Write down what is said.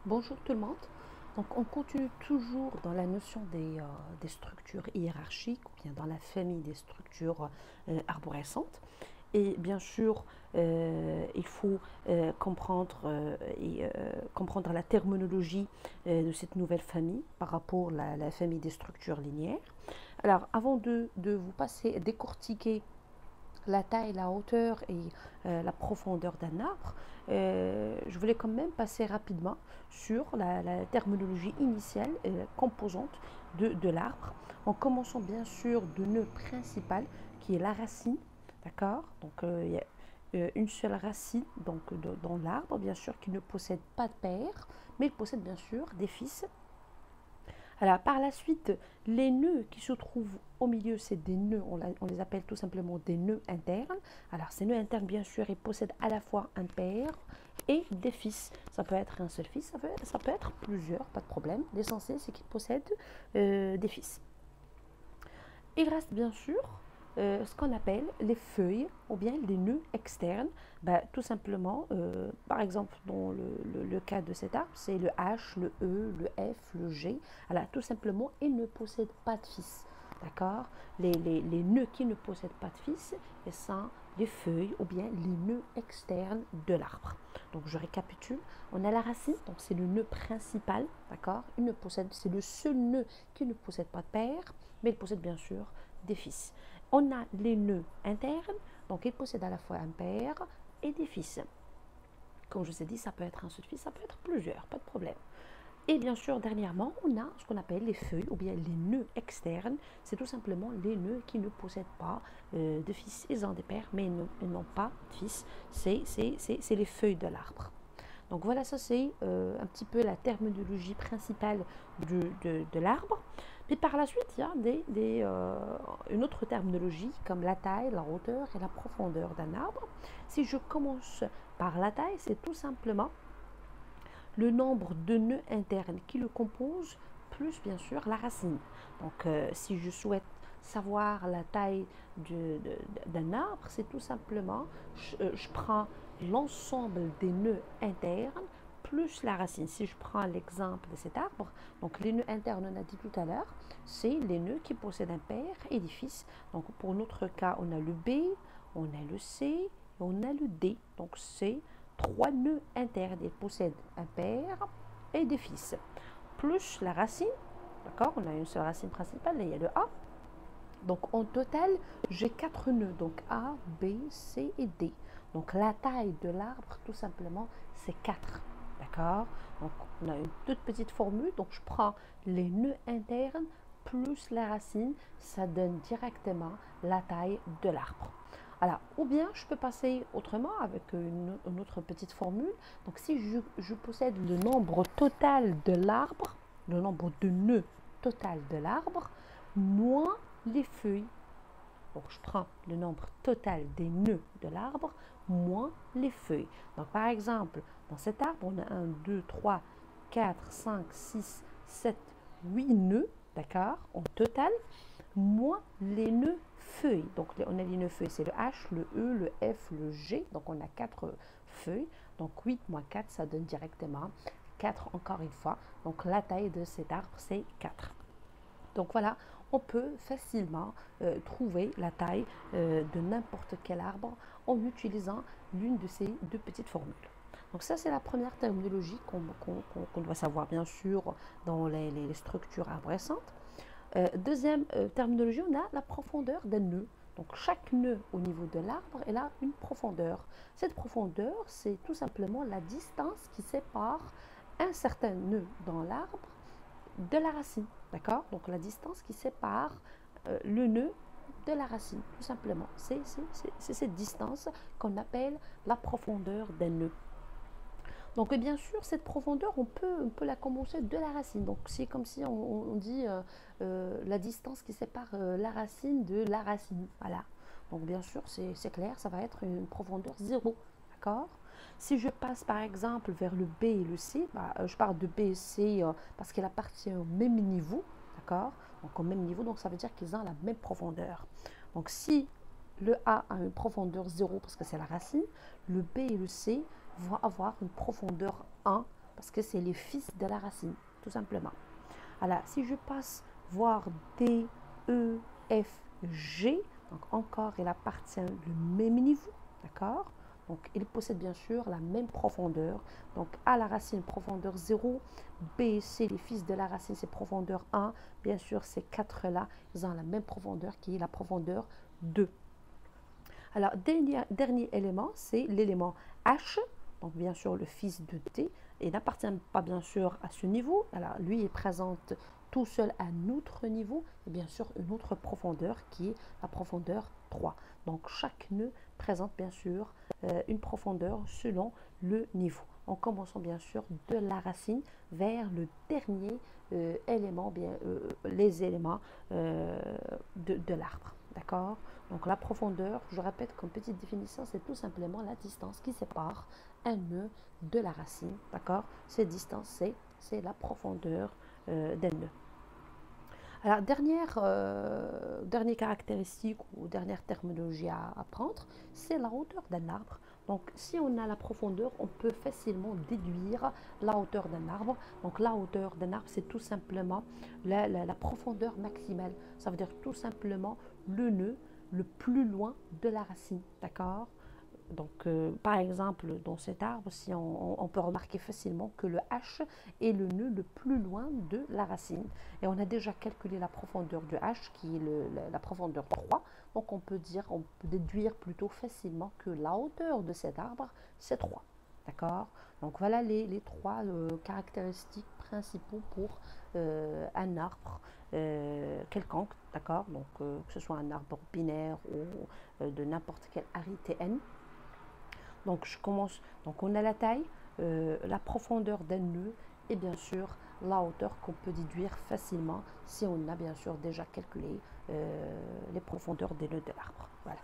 Bonjour tout le monde. Donc on continue toujours dans la notion des structures hiérarchiques ou bien dans la famille des structures arborescentes. Et bien sûr, il faut comprendre la terminologie de cette nouvelle famille par rapport à la famille des structures linéaires. Alors avant de vous passer décortiquer la taille, la hauteur et la profondeur d'un arbre, je voulais quand même passer rapidement sur la terminologie initiale et la composante de l'arbre, en commençant bien sûr de nœud principal qui est la racine, d'accord. Donc il y a une seule racine donc, dans l'arbre, bien sûr, qui ne possède pas de père, mais il possède bien sûr des fils. Alors, par la suite, les nœuds qui se trouvent au milieu, c'est des nœuds, on les appelle tout simplement des nœuds internes. Alors, ces nœuds internes, bien sûr, ils possèdent à la fois un père et des fils. Ça peut être un seul fils, ça peut être plusieurs, pas de problème. L'essentiel, c'est qu'ils possèdent des fils. Il reste bien sûr ce qu'on appelle les feuilles ou bien les nœuds externes. Bah, tout simplement, par exemple, dans le cas de cet arbre, c'est le H, le E, le F, le G. Alors, tout simplement, ils ne possèdent pas de fils. D'accord. Les nœuds qui ne possèdent pas de fils, ce sont les feuilles ou bien les nœuds externes de l'arbre. Donc, je récapitule. On a la racine, donc c'est le nœud principal. D'accord. C'est le seul nœud qui ne possède pas de père, mais il possède bien sûr des fils. On a les nœuds internes, donc ils possèdent à la fois un père et des fils. Comme je vous ai dit, ça peut être un seul fils, ça peut être plusieurs, pas de problème. Et bien sûr, dernièrement, on a ce qu'on appelle les feuilles ou bien les nœuds externes. C'est tout simplement les nœuds qui ne possèdent pas de fils. Ils ont des pères, mais ils n'ont pas de fils. C'est les feuilles de l'arbre. Donc voilà, ça c'est un petit peu la terminologie principale de l'arbre. Puis par la suite, il y a une autre terminologie comme la taille, la hauteur et la profondeur d'un arbre. Si je commence par la taille, c'est tout simplement le nombre de nœuds internes qui le composent, plus bien sûr la racine. Donc si je souhaite savoir la taille d'un arbre, c'est tout simplement, je prends l'ensemble des nœuds internes plus la racine. Si je prends l'exemple de cet arbre, donc les nœuds internes, on a dit tout à l'heure, c'est les nœuds qui possèdent un père et des fils. Donc pour notre cas, on a le B, on a le C et on a le D. Donc c'est trois nœuds internes. Ils possèdent un père et des fils. Plus la racine, d'accord. On a une seule racine principale, là il y a le A. Donc en total, j'ai quatre nœuds, donc A, B, C et D. Donc la taille de l'arbre, tout simplement, c'est 4. D'accord. Donc on a une toute petite formule. Donc je prends les nœuds internes plus la racine, ça donne directement la taille de l'arbre. Alors, ou bien je peux passer autrement avec une autre petite formule. Donc si je possède le nombre total de l'arbre, le nombre de nœuds total de l'arbre, moins les feuilles. Donc je prends le nombre total des nœuds de l'arbre moins les feuilles. Donc par exemple, dans cet arbre, on a 1, 2, 3, 4, 5, 6, 7, 8 nœuds, d'accord, en total, moins les nœuds feuilles. Donc on a les nœuds feuilles, c'est le H, le E, le F, le G. Donc on a 4 feuilles. Donc 8 moins 4, ça donne directement 4 encore une fois. Donc la taille de cet arbre, c'est 4. Donc voilà, on peut facilement trouver la taille de n'importe quel arbre en utilisant l'une de ces deux petites formules. Donc ça, c'est la première terminologie qu'on doit savoir, bien sûr, dans les structures arborescentes. Deuxième terminologie, on a la profondeur d'un nœud. Donc chaque nœud au niveau de l'arbre, elle a une profondeur. Cette profondeur, c'est tout simplement la distance qui sépare un certain nœud dans l'arbre de la racine. D'accord. Donc la distance qui sépare le nœud de la racine, tout simplement. C'est cette distance qu'on appelle la profondeur d'un nœud. Donc bien sûr, cette profondeur, on peut la commencer de la racine. Donc c'est comme si on dit la distance qui sépare la racine de la racine. Voilà. Donc bien sûr, c'est clair, ça va être une profondeur 0. D'accord. Si je passe par exemple vers le B et le C, bah, je parle de B et C parce qu'elle appartient au même niveau. D'accord. Donc au même niveau, donc ça veut dire qu'ils ont la même profondeur. Donc si le A a une profondeur 0 parce que c'est la racine, le B et le C vont avoir une profondeur 1 parce que c'est les fils de la racine, tout simplement. Alors, si je passe voir D, E, F, G, donc encore, il appartient au même niveau, d'accord? Donc, il possède bien sûr la même profondeur. Donc, A, la racine, profondeur 0. B, C, les fils de la racine, c'est profondeur 1. Bien sûr, ces quatre-là, ils ont la même profondeur qui est la profondeur 2. Alors, dernier élément, c'est l'élément H. Donc, bien sûr, le fils de T. Il n'appartient pas, bien sûr, à ce niveau. Alors, lui, il présente tout seul à un autre niveau. Et bien sûr, une autre profondeur qui est la profondeur 3. Donc, chaque nœud présente, bien sûr, une profondeur selon le niveau. En commençant, bien sûr, de la racine vers le dernier élément, les éléments de l'arbre. D'accord? Donc la profondeur, je répète comme petite définition, c'est tout simplement la distance qui sépare un nœud de la racine. D'accord? Cette distance, c'est la profondeur d'un nœud. Alors, dernière caractéristique ou dernière terminologie à apprendre, c'est la hauteur d'un arbre. Donc, si on a la profondeur, on peut facilement déduire la hauteur d'un arbre. Donc, la hauteur d'un arbre, c'est tout simplement la profondeur maximale. Ça veut dire tout simplement le nœud le plus loin de la racine. D'accord? Donc, par exemple, dans cet arbre, si on peut remarquer facilement que le H est le nœud le plus loin de la racine. Et on a déjà calculé la profondeur du H, qui est la profondeur 3. Donc, on peut déduire plutôt facilement que la hauteur de cet arbre, c'est 3. D'accord? Donc, voilà les trois caractéristiques principaux pour un arbre quelconque. D'accord? Donc, que ce soit un arbre binaire ou de n'importe quelle arité n. Donc, donc, on a la taille, la profondeur d'un nœud et bien sûr la hauteur qu'on peut déduire facilement si on a bien sûr déjà calculé les profondeurs des nœuds de l'arbre. Voilà.